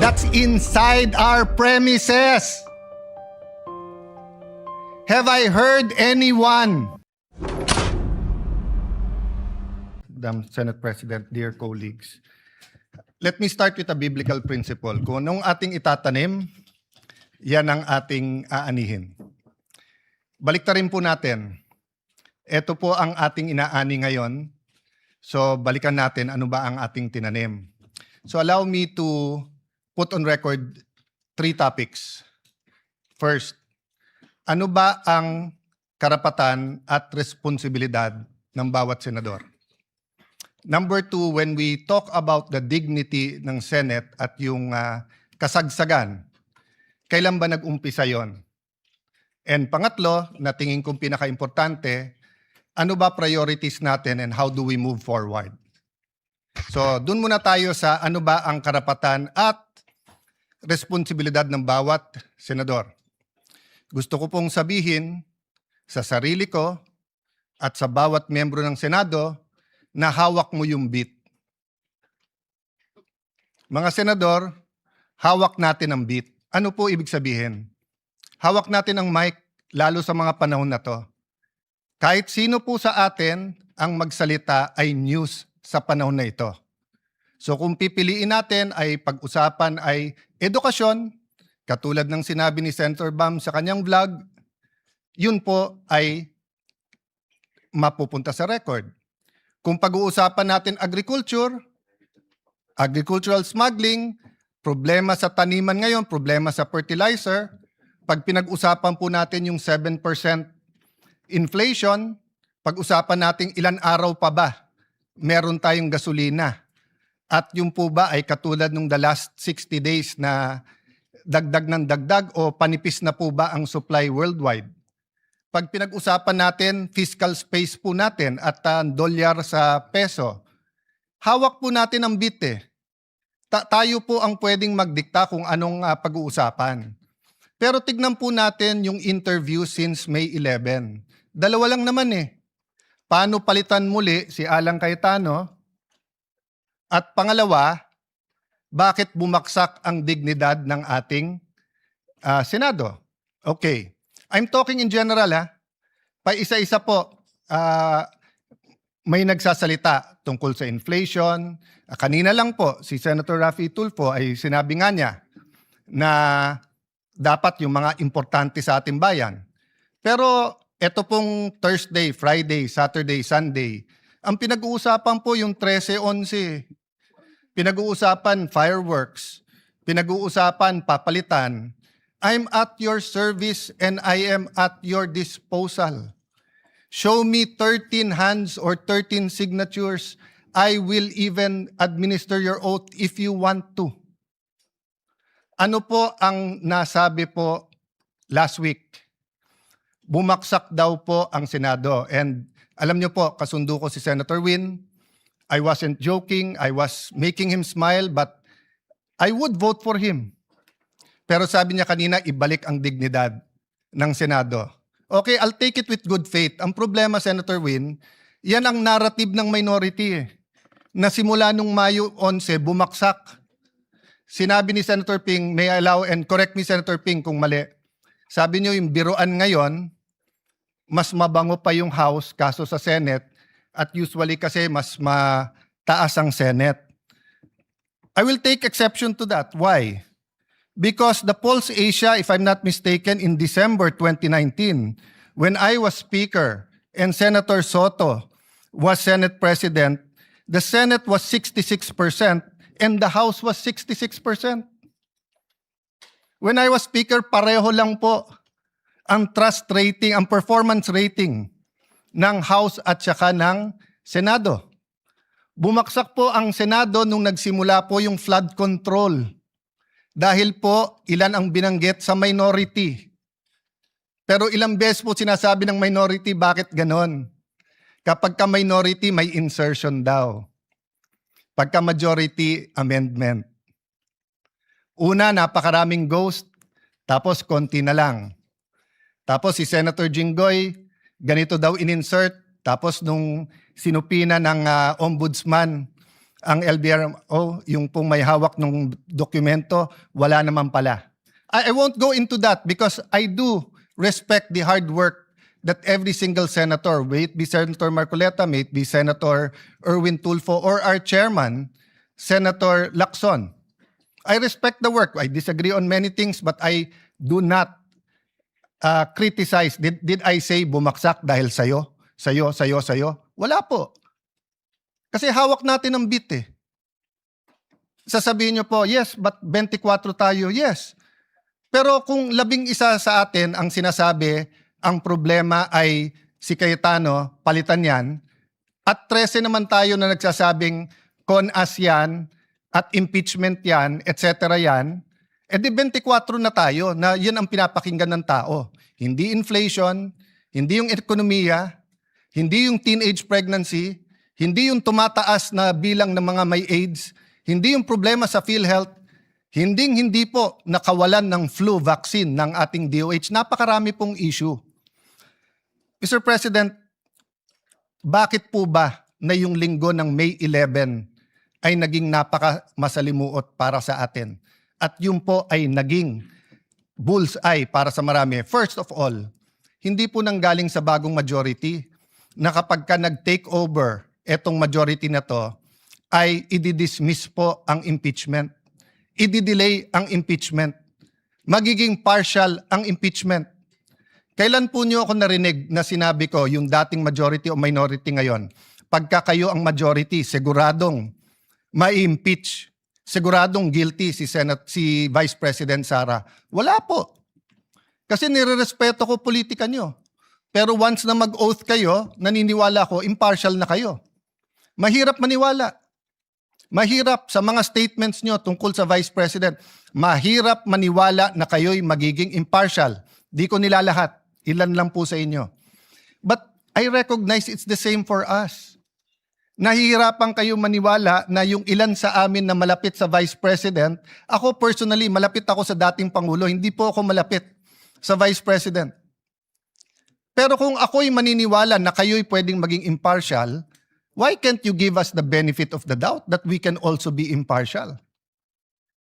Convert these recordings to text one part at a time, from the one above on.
that's inside our premises. Have I heard anyone? Madam Senate President, dear colleagues, let me start with a biblical principle. Kung anong ating itatanim, yan ang ating aanihin. Baliktarin po natin. Ito po ang ating inaani ngayon. So balikan natin ano ba ang ating tinanim. So allow me to put on record 3 topics. First, ano ba ang karapatan at responsibilidad ng bawat senador? Number 2, when we talk about the dignity ng Senate at yung kasagsagan, kailan ba nag-umpisa yon? And pangatlo, na tingin kong pinaka-importante, ano ba priorities natin and how do we move forward? So, dun muna tayo sa ano ba ang karapatan at responsibilidad ng bawat senador. Gusto ko pong sabihin sa sarili ko at sa bawat miyembro ng Senado na hawak mo yung beat. Mga senador, hawak natin ang beat. Ano po ibig sabihin? Hawak natin ang mic, lalo sa mga panahon na to. Kahit sino po sa atin ang magsalita ay news sa panahon na ito. So kung pipiliin natin ay pag-usapan ay edukasyon, katulad ng sinabi ni Senator Bam sa kanyang vlog, yun po ay mapupunta sa record. Kung pag-uusapan natin agriculture, agricultural smuggling, problema sa taniman ngayon, problema sa fertilizer, pag pinag-usapan po natin yung 7% inflation, pag-usapan natin ilan araw pa ba meron tayong gasolina. At yung po ba ay katulad nung the last 60 days na dagdag ng dagdag o panipis na po ba ang supply worldwide? Pag pinag-usapan natin, fiscal space po natin at dolyar sa peso, hawak po natin ang beat eh. Tayo po ang pwedeng magdikta kung anong pag-uusapan. Pero tignan po natin yung interview since May 11. 2 lang naman eh. Paano palitan muli si Alan Cayetano? At pangalawa, bakit bumaksak ang dignidad ng ating Senado? Okay. I'm talking in general ha. Pa-isa-isa po, may nagsasalita tungkol sa inflation. Kanina lang po, si Senator Raffy Tulfo ay sinabi nga niya na dapat yung mga importante sa ating bayan. Pero ito pong Thursday, Friday, Saturday, Sunday, ang pinag-uusapan po yung 13-11. Pinag-uusapan fireworks. Pinag-uusapan papalitan. I'm at your service and I am at your disposal. Show me 13 hands or 13 signatures. I will even administer your oath if you want to. Ano po ang nasabi po last week? Bumaksak daw po ang Senado. And alam niyo po, kasundo ko si Senator Win. I wasn't joking. I was making him smile, but I would vote for him. Pero sabi niya kanina, ibalik ang dignidad ng Senado. Okay, I'll take it with good faith. Ang problema, Senator Win, yan ang narrative ng minority eh. Na simula nung Mayo 11, bumaksak. Sinabi ni Senator Ping, may I allow, and correct me Senator Ping kung mali. Sabi niyo yung biruan ngayon, mas mabango pa yung House kaso sa Senate at usually kasi mas mataas ang Senate. I will take exception to that. Why? Because the Pulse Asia, if I'm not mistaken, in December 2019, when I was Speaker and Senator Soto was Senate President, the Senate was 66% and the House was 66%. When I was Speaker, pareho lang po ang trust rating, ang performance rating ng House at saka ng Senado. Bumaksak po ang Senado nung nagsimula po yung flood control. Dahil po, ilan ang binanggit sa minority. Pero ilang beses po sinasabi ng minority, bakit ganon? Kapag ka minority, may insertion daw. Pagka majority, amendment. Una, napakaraming ghost, tapos konti na lang. Tapos si Senator Jinggoy, ganito daw in-insert, tapos nung sinupina ng ombudsman ang LBRMO, yung pong may hawak ng dokumento, wala naman pala. I won't go into that because I do respect the hard work that every single senator, may it be Senator Marcoleta, may it be Senator Erwin Tulfo, or our chairman, Senator Lacson. I respect the work. I disagree on many things, but I do not criticize. Did I say bumaksak dahil sayo? Sayo? Wala po. Kasi hawak natin ang bit eh. Sasabihin nyo po, yes, but 24 tayo, yes. Pero kung 11 sa atin ang sinasabi, ang problema ay si Cayetano, palitan yan, at 13 naman tayo na nagsasabing con-as yan, at impeachment yan, etc. yan, edi 24 na tayo na yun ang pinapakinggan ng tao. Hindi inflation, hindi yung ekonomiya, hindi yung teenage pregnancy, hindi yung tumataas na bilang ng mga may AIDS, hindi yung problema sa PhilHealth, hindi po nakawalan ng flu vaccine ng ating DOH. Napakarami pong issue. Mr. President, bakit po ba na yung linggo ng May 11 ay naging napaka-masalimuot para sa atin? At yun po ay naging bullseye para sa marami. First of all, hindi po nanggaling sa bagong majority na kapag ka nag-take over etong majority na to, ay i-dismiss po ang impeachment. I-delay ang impeachment. Magiging partial ang impeachment. Kailan po niyo ako narinig na sinabi ko yung dating majority o minority ngayon, pagka kayo ang majority, siguradong ma-impeach, siguradong guilty si Vice President Sara? Wala po. Kasi nirerespeto ko politika niyo. Pero once na mag-oath kayo, naniniwala ko, impartial na kayo. Mahirap maniwala. Mahirap sa mga statements nyo tungkol sa Vice President. Mahirap maniwala na kayo'y magiging impartial. Di ko nilalahat. Ilan lang po sa inyo. But I recognize it's the same for us. Nahihirapan kayo maniwala na yung ilan sa amin na malapit sa Vice President, ako personally, malapit ako sa dating Pangulo, hindi po ako malapit sa Vice President. Pero kung ako'y maniniwala na kayo'y pwedeng maging impartial, why can't you give us the benefit of the doubt that we can also be impartial?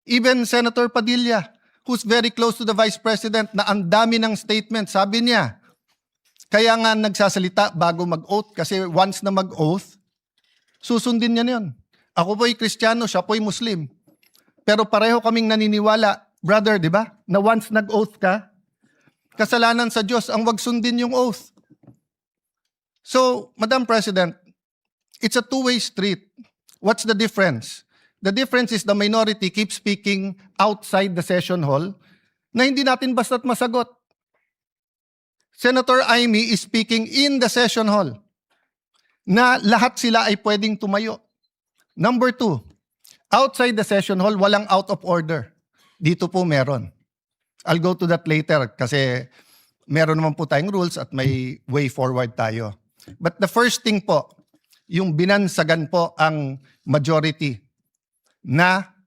Even Senator Padilla, who's very close to the Vice President, na ang dami ng statement, sabi niya, kaya nga nagsasalita bago mag-oath kasi once na mag-oath, susundin niya yun. Ako po'y Kristiyano, siya po'y Muslim. Pero pareho kaming naniniwala, brother, di ba? Na once nag-oath ka, kasalanan sa Diyos ang wag sundin yung oath. So, Madam President, it's a two-way street. What's the difference? The difference is the minority keeps speaking outside the session hall na hindi natin basta't masagot. Senator Amy is speaking in the session hall na lahat sila ay pwedeng tumayo. Number 2, outside the session hall, walang out of order. Dito po meron. I'll go to that later kasi meron naman po tayong rules at may way forward tayo. But the first thing po, yung binansagan po ang majority na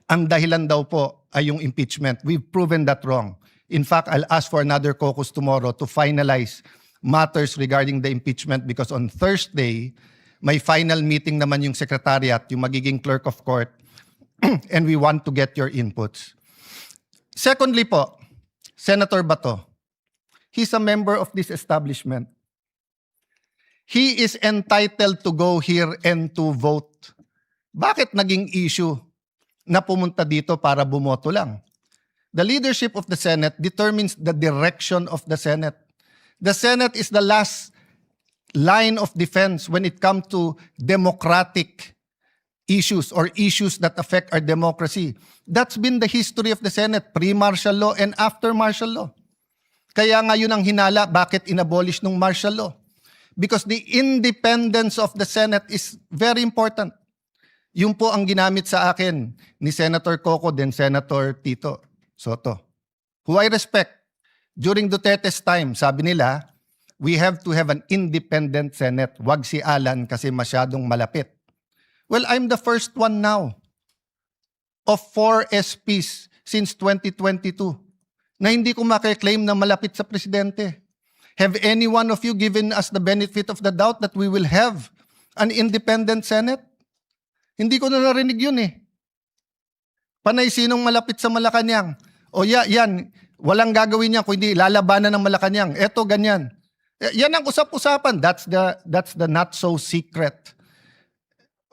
ang dahilan daw po ay yung impeachment. We've proven that wrong. In fact, I'll ask for another caucus tomorrow to finalize matters regarding the impeachment because on Thursday, may final meeting naman yung secretariat, yung magiging clerk of court, and we want to get your inputs. Secondly po, Senator Bato, he's a member of this establishment. He is entitled to go here and to vote. Bakit naging issue na pumunta dito para bumoto lang? The leadership of the Senate determines the direction of the Senate. The Senate is the last line of defense when it comes to democratic issues or issues that affect our democracy. That's been the history of the Senate, pre-martial law and after martial law. Kaya nga yun ang hinala, bakit inabolish ng martial law? Because the independence of the Senate is very important. Yun po ang ginamit sa akin ni Senator Coco and Senator Tito Soto, who I respect. During Duterte's time, sabi nila, we have to have an independent Senate. Wag si Alan kasi masyadong malapit. Well, I'm the first one now of 4 SPs since 2022 na hindi ko makiklaim na malapit sa presidente. Have any one of you given us the benefit of the doubt that we will have an independent Senate? Hindi ko na narinig yun eh. Panay sinong malapit sa Malacanang. O yan, walang gagawin niya kundi lalabanan ng Malacanang. Eto, ganyan. Yan ang usap-usapan. That's the not so secret.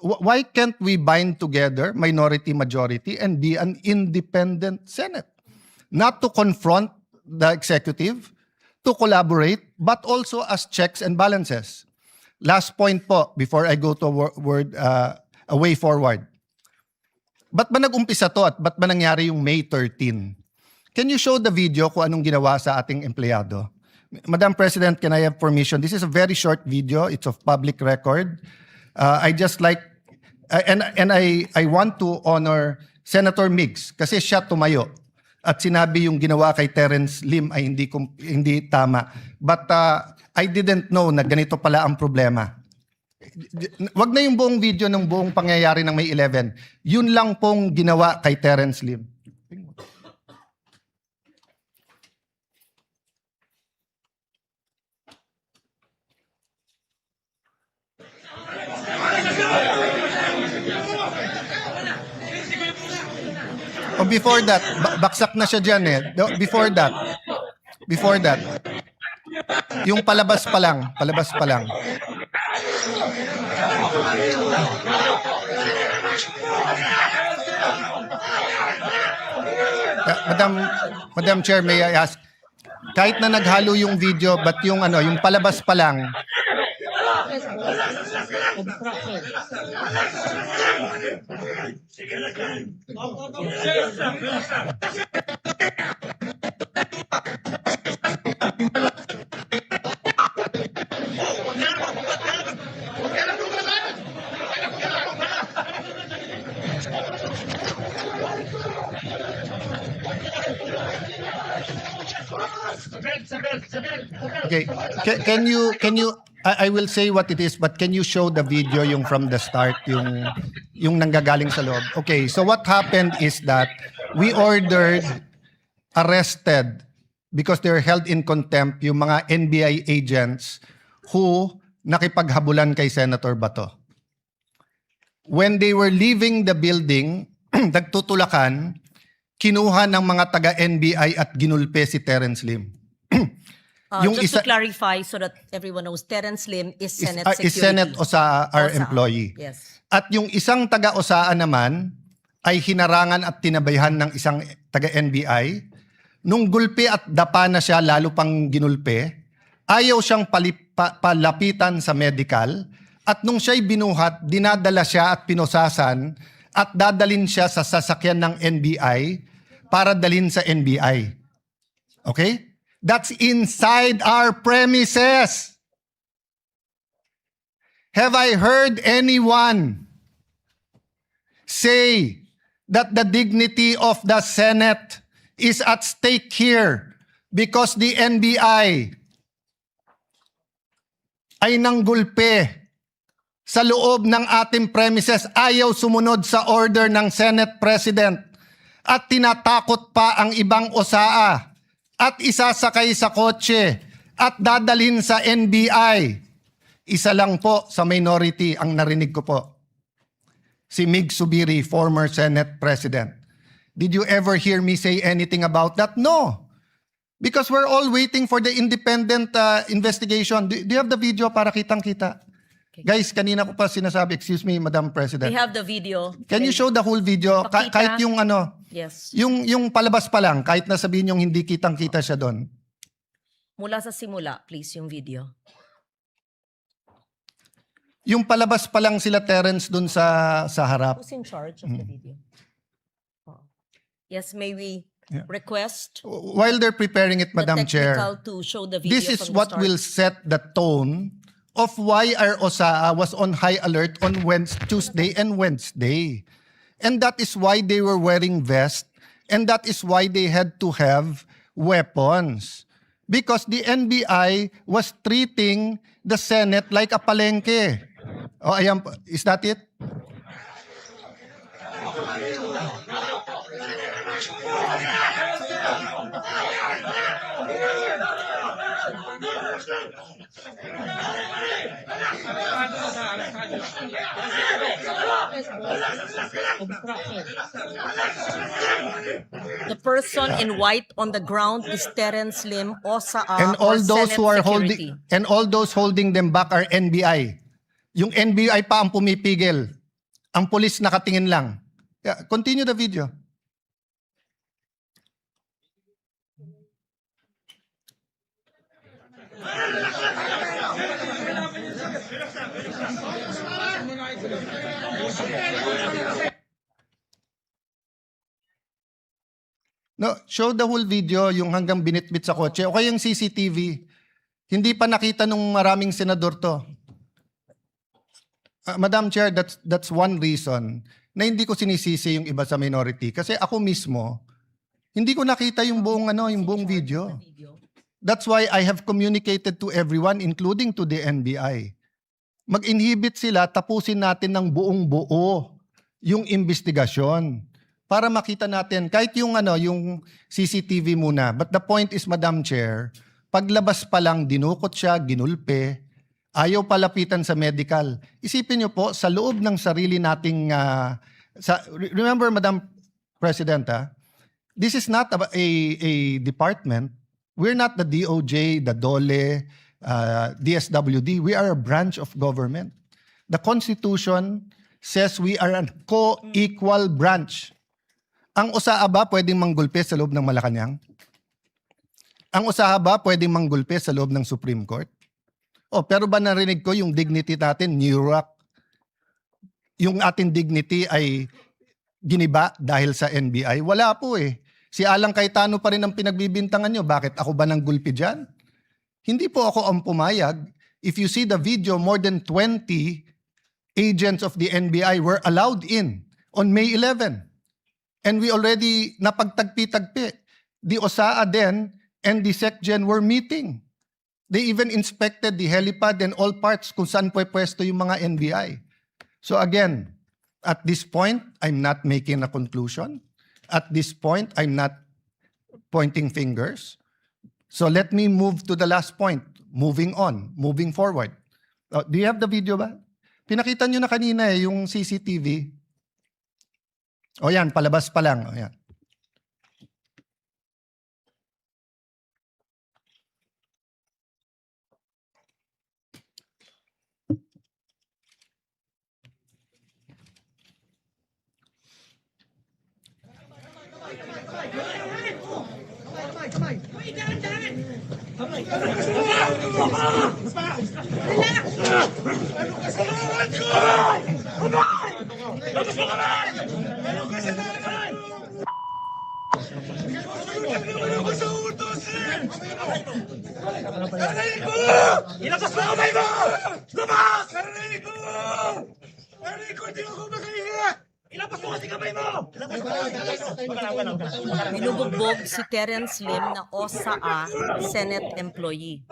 Why can't we bind together, minority, majority, and be an independent Senate? Not to confront the executive, to collaborate, but also as checks and balances. Last point po, before I go to a way forward. Ba't ba nag-umpisa to at ba't ba nangyari yung May 13? Can you show the video kung anong ginawa sa ating empleyado? Madam President, can I have permission? This is a very short video. It's of public record. I just like, and I want to honor Senator Migs kasi siya tumayo at sinabi yung ginawa kay Terence Lim ay hindi tama. But I didn't know na ganito pala ang problema. Wag na yung buong video ng buong pangyayari ng May 11. Yun lang pong ginawa kay Terence Lim. Oh, before that, baksak na siya dyan eh. Before that, yung palabas pa lang. Madam Chair, may I ask, kahit na naghalo yung video, but yung palabas pa lang. Okay, can you I will say what it is, but can you show the video yung from the start, yung nanggagaling sa loob? Okay, so what happened is that we ordered, arrested, because they're held in contempt, yung mga NBI agents who nakipaghabulan kay Senator Bato. When they were leaving the building, nagtutulakan, kinuha ng mga taga-NBI at ginulpe si Terence Lim. Just to clarify so that everyone knows, Terence Lim is Senate Security. Is Senate Osaa, our employee. Yes. At yung isang taga-Osaa naman ay hinarangan at tinabayhan ng isang taga-NBI. Nung gulpi at dapa na siya, lalo pang ginulpe, ayaw siyang palapitan sa medical. At nung siya'y binuhat, dinadala siya at pinosasan at dadalin siya sa sasakyan ng NBI para dalhin sa NBI. Okay? That's inside our premises. Have I heard anyone say that the dignity of the Senate is at stake here because the NBI ay nanggulpe sa loob ng ating premises, ayaw sumunod sa order ng Senate President at tinatakot pa ang ibang Osaa at isasakay sa kotse at dadalhin sa NBI. Isa lang po sa minority ang narinig ko po. Si Mig Subiri, former Senate President. Did you ever hear me say anything about that? No. Because we're all waiting for the independent investigation. Do you have the video para kitang-kita? Okay. Guys, kanina ko pa sinasabi, excuse me, Madam President. We have the video. Can you show the whole video? Kahit yung Yes. Yung palabas pa lang, kahit na sabihin yung hindi kitang-kita siya doon. Mula sa simula, please, yung video. Yung palabas pa lang sila Terence doon sa harap. Who's in charge of the video? Oh. Yes, may we request while they're preparing it, Madam Chair, to show the video this is from what the start. will set the tone of why our Osaa was on high alert on Tuesday and Wednesday. And that is why they were wearing vests, and that is why they had to have weapons. Because the NBI was treating the Senate like a palengke. Oh, ayan, is that it? The person in white on the ground is Terence Lim, OSA, And all or those Senate who are Security. holding them back are NBI. Yung NBI pa ang pumipigil. Ang pulis nakatingin lang. Yeah, continue the video. No, show the whole video, yung hanggang binitbit sa kotse. O kaya yung CCTV. Hindi pa nakita nung maraming senador to. Madam Chair, that's one reason na hindi ko sinisisi yung iba sa minority. Kasi ako mismo, hindi ko nakita yung buong video. That's why I have communicated to everyone, including to the NBI. Mag-inhibit sila, tapusin natin ng buong buo yung investigasyon para makita natin kahit yung CCTV muna. But the point is, Madam Chair, paglabas pa lang dinukot siya, ginulpe, ayaw palapitan sa medical. Isipin niyo po sa loob ng sarili nating remember, Madam President, this is not a department. We're not the DOJ, the DOLE, DSWD. We are a branch of government. The Constitution says we are a co-equal branch. Ang USAA ba pwedeng manggulpe sa loob ng Malacanang? Ang USAA ba pwedeng manggulpe sa loob ng Supreme Court? Pero ba narinig ko yung dignity natin, NURAC? Yung ating dignity ay giniba dahil sa NBI? Wala po eh. Si Alang Cayetano pa rin ang pinagbibintangan nyo. Bakit ako ba nang gulpi dyan? Hindi po ako ang pumayag. If you see the video, more than 20 agents of the NBI were allowed in on May 11. And we already napagtagpi-tagpi. The OSAA then and the SecGen were meeting. They even inspected the helipad and all parts kung saan pwesto yung mga NBI. So again, at this point, I'm not making a conclusion. At this point, I'm not pointing fingers. So let me move to the last point. Moving on, moving forward. Do you have the video ba? Pinakita nyo na kanina yung CCTV. O yan, palabas pa lang. O yan. Ilabas mo kamay mo! Labas! Narinig ko! Narinig ko, hindi ako makahiya! Ilabas mo kasi kamay mo! Binubugbog si Terence Lim na OSA Senate employee.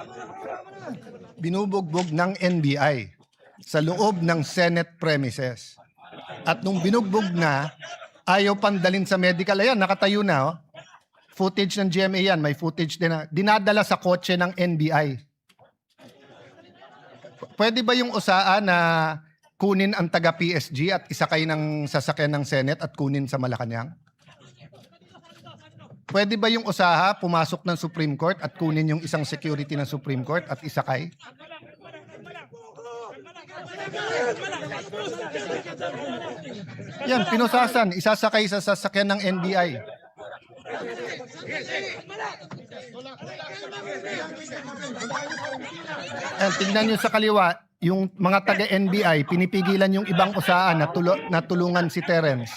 Binubugbog ng NBI sa loob ng Senate premises. At nung binugbog na, ayaw pandalin sa medical. Ayan, nakatayo na. Oh. Footage ng GMA yan. May footage din na. Dinadala sa kotse ng NBI. Pwede ba yung USAA na kunin ang taga-PSG at isakay ng sasakyan ng Senate at kunin sa Malacanang? Pwede ba yung USAA pumasok ng Supreme Court at kunin yung isang security ng Supreme Court at isakay? Yan, pinusasan, isasakay sa sasakyan ng NBI. Tingnan nyo sa kaliwa, yung mga taga-NBI, pinipigilan yung ibang USAA na tulungan si Terence.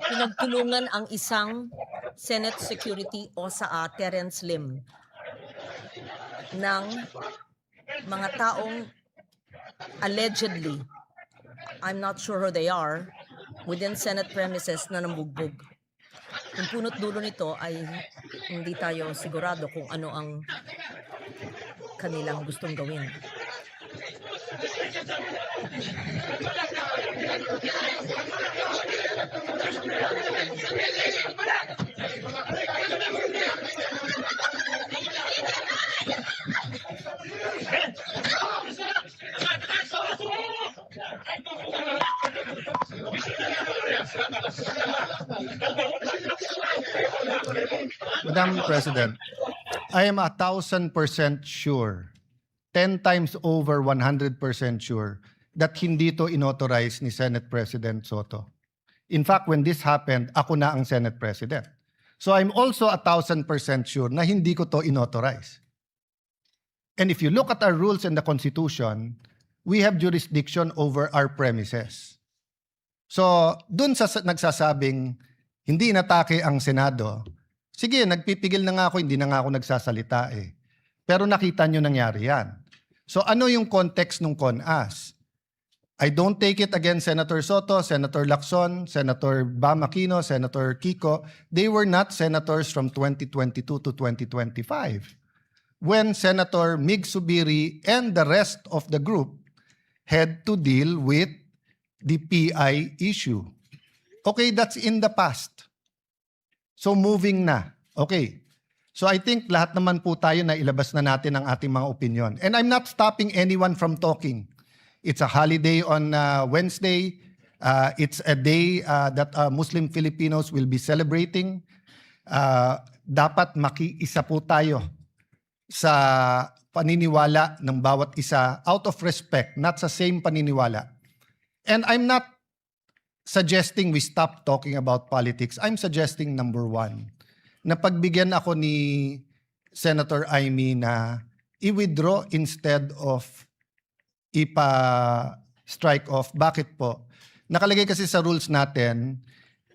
Pinagtulungan ang isang Senate Security OSA Terence Lim ng mga taong allegedly, I'm not sure who they are, within Senate premises na nambugbog. Yung punot dulo nito ay hindi tayo sigurado kung ano ang kanilang gustong gawin. Madam President, I am 1,000% sure, 10 times over 100% sure that hindi to inauthorize ni Senate President Soto. In fact, when this happened, ako na ang Senate President. So I'm also 1,000% sure na hindi ko to inauthorize. And if you look at our rules and the Constitution, we have jurisdiction over our premises. So dun sa nagsasabing hindi inatake ang Senado, sige, nagpipigil na nga ako, hindi na nga ako nagsasalita eh. Pero nakita nyo nangyari yan. So ano yung context ng CONAS? I don't take it against Senator Soto, Senator Lacson, Senator Bam Aquino, Senator Kiko. They were not senators from 2022 to 2025. When Senator Mig Subiri and the rest of the group had to deal with the PI issue. Okay, that's in the past. So moving na. Okay. So I think lahat naman po tayo na ilabas na natin ang ating mga opinion. And I'm not stopping anyone from talking. It's a holiday on Wednesday. It's a day that Muslim Filipinos will be celebrating. Dapat makiisa po tayo sa paniniwala ng bawat isa out of respect, not sa same paniniwala. And I'm not suggesting we stop talking about politics. I'm suggesting number one, na pagbigyan ako ni Senator Amy na i-withdraw instead of ipa-strike off. Bakit po? Nakalagay kasi sa rules natin,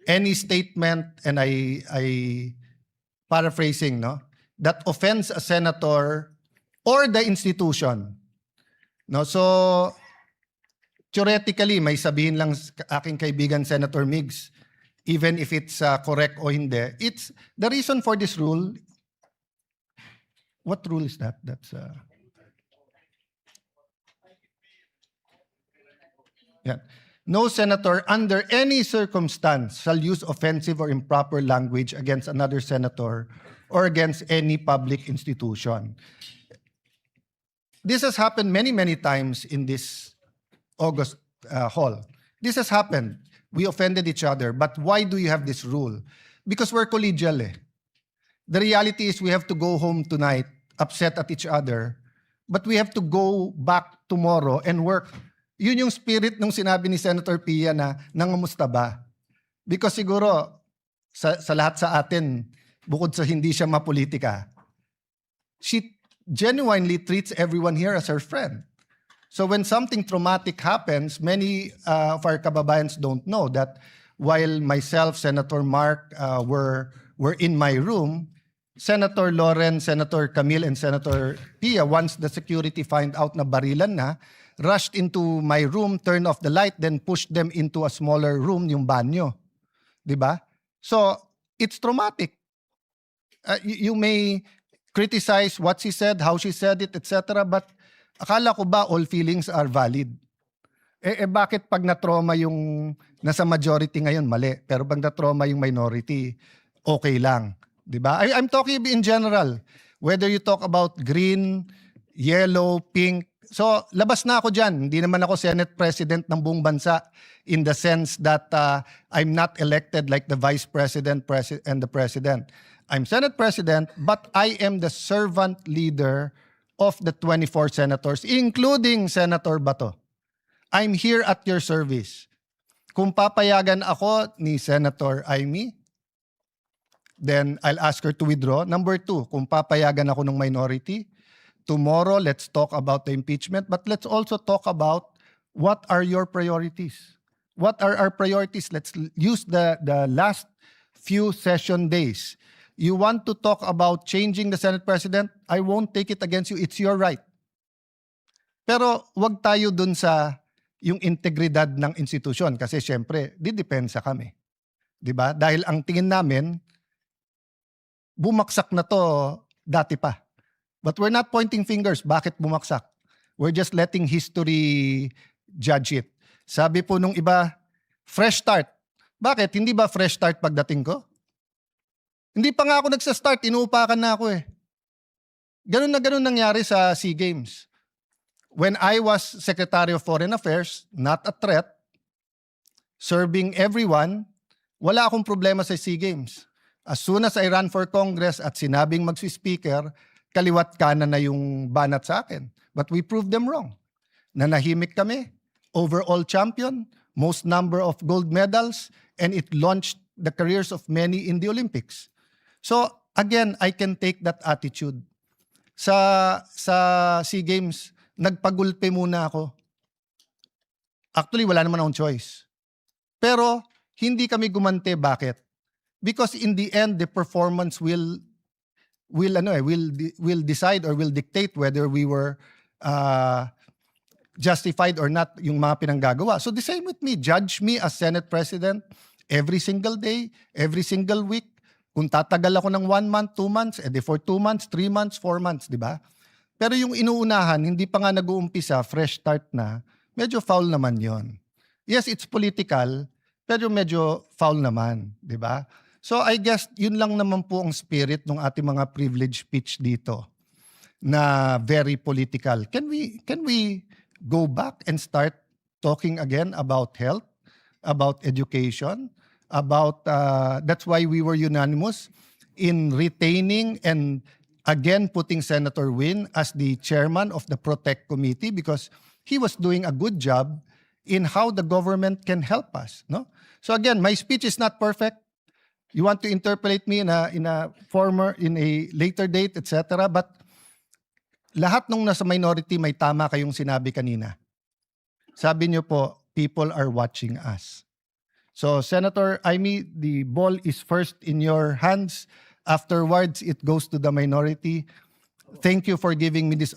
any statement, and I paraphrasing, no, that offends a senator or the institution. No, so theoretically, may sabihin lang aking kaibigan Senator Migs, even if it's correct o hindi. It's the reason for this rule. What rule is that? That's yeah. No senator under any circumstance shall use offensive or improper language against another senator or against any public institution. This has happened many, many times in this August hall. This has happened. We offended each other. But why do you have this rule? Because we're collegial eh. The reality is we have to go home tonight upset at each other, but we have to go back tomorrow and work. Yun yung spirit nung sinabi ni Senator Pia na nangamusta ba? Because siguro sa lahat sa atin, bukod sa hindi siya mapolitika, she genuinely treats everyone here as her friend. So when something traumatic happens, many of our kababayans don't know that while myself, Senator Mark were in my room, Senator Loren, Senator Camille, and Senator Pia, once the security find out na barilan na, rushed into my room, turned off the light, then pushed them into a smaller room, yung banyo. Diba? So, it's traumatic. You may criticize what she said, how she said it, etc. But akala ko ba all feelings are valid? Bakit pag na-trauma yung nasa majority ngayon, mali. Pero pag na-trauma yung minority, okay lang. Diba? I'm talking in general. Whether you talk about green, yellow, pink. So, labas na ako dyan. Hindi naman ako Senate President ng buong bansa in the sense that I'm not elected like the Vice President and the President. I'm Senate President, but I am the servant leader of the 24 senators, including Senator Bato. I'm here at your service. Kung papayagan ako ni Senator Amy, then I'll ask her to withdraw. Number two, kung papayagan ako ng minority, tomorrow, let's talk about the impeachment, but let's also talk about what are your priorities. What are our priorities? Let's use the last few session days. You want to talk about changing the Senate President? I won't take it against you. It's your right. Pero wag tayo dun sa yung integridad ng institusyon kasi syempre, didepensa kami. Diba? Dahil ang tingin namin, bumaksak na to dati pa. But we're not pointing fingers. Bakit bumaksak? We're just letting history judge it. Sabi po nung iba, fresh start. Bakit? Hindi ba fresh start pagdating ko? Hindi pa nga ako nagsa-start, inuupakan na ako eh. Ganun na ganun nangyari sa SEA Games. When I was Secretary of Foreign Affairs, not a threat, serving everyone, wala akong problema sa SEA Games. As soon as I ran for Congress at sinabing magsi-speaker, kaliwat kanan na yung banat sa akin. But we proved them wrong. Nanahimik kami, overall champion, most number of gold medals, and it launched the careers of many in the Olympics. So again, I can take that attitude. Sa SEA Games, nagpagulpe muna ako. Actually, wala naman akong choice. Pero hindi kami gumante. Bakit? Because in the end, the performance will decide or will dictate whether we were justified or not yung mga pinanggagawa. So the same with me. Judge me as Senate President every single day, every single week. Kung tatagal ako ng 1 month, 2 months, edi for 2 months, 3 months, 4 months, di ba? Pero yung inuunahan, hindi pa nga nag-uumpisa, fresh start na, medyo foul naman yon. Yes, it's political, pero medyo foul naman, di ba? So I guess yun lang naman po ang spirit ng ating mga privilege speech dito na very political. Can we go back and start talking again about health, about education, about that's why we were unanimous in retaining and again putting Senator Win as the chairman of the Protect Committee because he was doing a good job in how the government can help us, no? So again, my speech is not perfect. You want to interpolate me in a later date, etc. But lahat nung nasa minority may tama kayong sinabi kanina. Sabi niyo po, people are watching us. So Senator Amy, the ball is first in your hands. Afterwards, it goes to the minority. Thank you for giving me this.